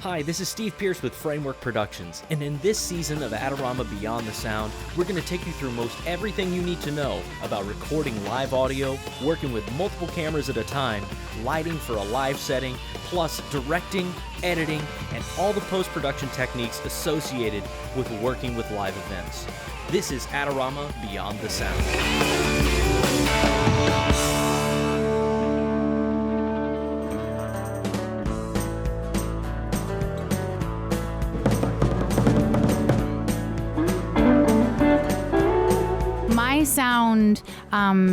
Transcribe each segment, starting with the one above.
Hi, this is Steve Pierce with Framework Productions, and in this season of Adorama Beyond the Sound, we're going to take you through most everything you need to know about recording live audio, working with multiple cameras at a time, lighting for a live setting, plus directing, editing, and all the post-production techniques associated with working with live events. This is Adorama Beyond the Sound. My sound,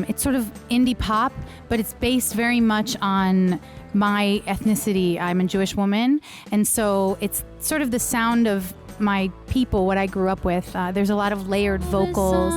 it's sort of indie pop, but it's based very much on my ethnicity. I'm a Jewish woman, and so it's sort of the sound of my people, what I grew up with. There's a lot of layered vocals.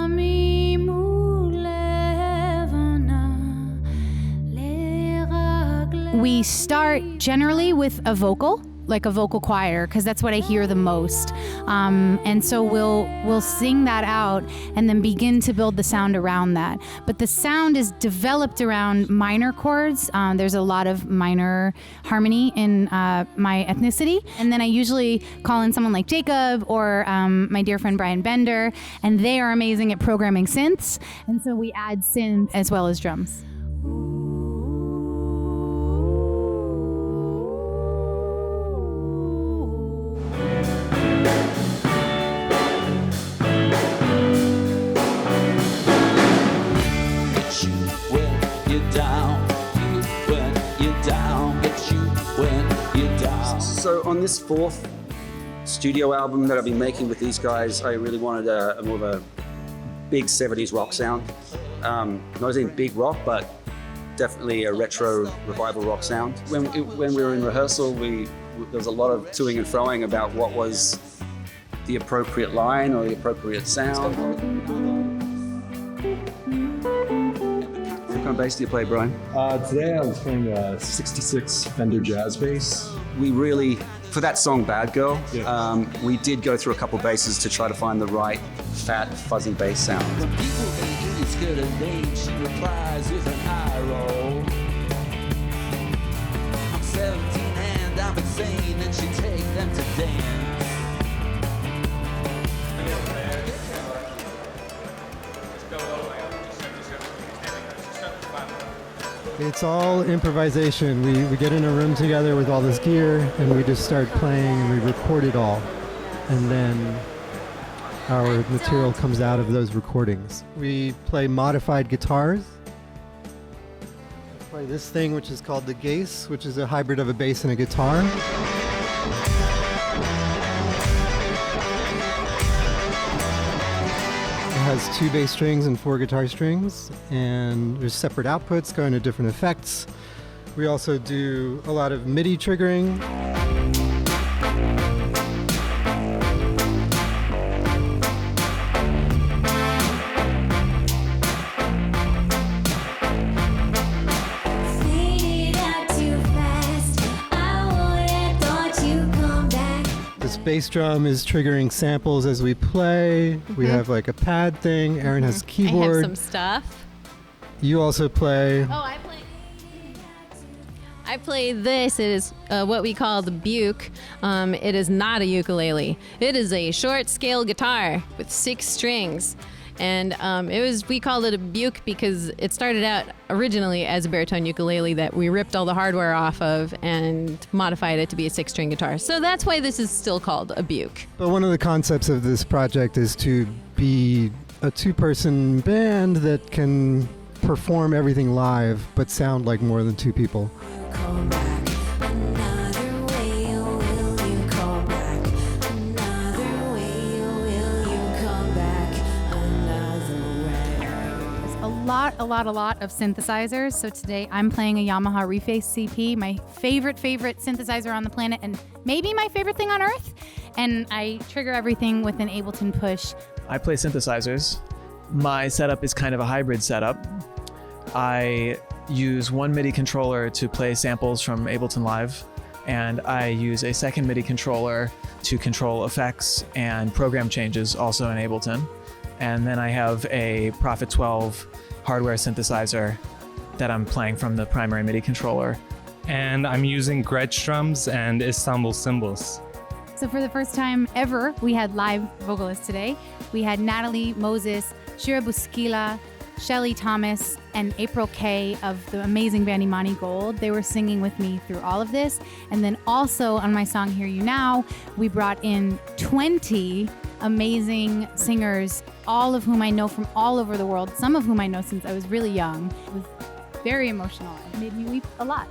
We start generally with a vocal, like a vocal choir, because that's what I hear the most. And so we'll sing that out and then begin to build the sound around that. But the sound is developed around minor chords. There's a lot of minor harmony in my ethnicity. And then I usually call in someone like Jacob or my dear friend Brian Bender, and they are amazing at programming synths. And so we add synth as well as drums. So on this fourth studio album that I've been making with these guys, I really wanted a more of a big 70s rock sound. Not as in big rock, but definitely a retro revival rock sound. When we were in rehearsal, there was a lot of toing and froing about what was the appropriate line or the appropriate sound. What kind of bass do you play, Brian? Today I was playing a 66 Fender jazz bass. We really, for that song Bad Girl, we did go through a couple basses to try to find the right fat, fuzzy bass sound. When people think it's good and name, she replies with an eye roll. I'm 17 and I'm insane, and she take them to dance. It's all improvisation. We get in a room together with all this gear and we just start playing and we record it all. And then our material comes out of those recordings. We play modified guitars. We play this thing which is called the Gase, which is a hybrid of a bass and a guitar. It has 2 bass strings and 4 guitar strings, and there's separate outputs going to different effects. We also do a lot of MIDI triggering. Bass drum is triggering samples as we play. We have like a pad thing. Erin has a keyboard. I have some stuff. You also play. Oh, I play this. It is what we call the Buke. It is not a ukulele. It is a short scale guitar with 6 strings. And we called it a Buke because it started out originally as a baritone ukulele that we ripped all the hardware off of and modified it to be a 6-string guitar. So that's why this is still called a Buke. But one of the concepts of this project is to be a 2-person band that can perform everything live but sound like more than 2 people. A lot of synthesizers. So today I'm playing a Yamaha Reface CP, my favorite synthesizer on the planet and maybe my favorite thing on earth. And I trigger everything with an Ableton push. I play synthesizers. My setup is kind of a hybrid setup. I use one MIDI controller to play samples from Ableton Live, and I use a second MIDI controller to control effects and program changes also in Ableton. And then I have a Prophet 12 hardware synthesizer that I'm playing from the primary MIDI controller. and I'm using Gretsch drums and Istanbul cymbals. So for the first time ever, we had live vocalists today. We had Natalie Moses, Shira Buskila, Shelly Thomas, and April Kay of the amazing band Imani Gold. They were singing with me through all of this. And then also on my song Hear You Now, we brought in 20 amazing singers, all of whom I know from all over the world, some of whom I know since I was really young. It was very emotional. It made me weep a lot.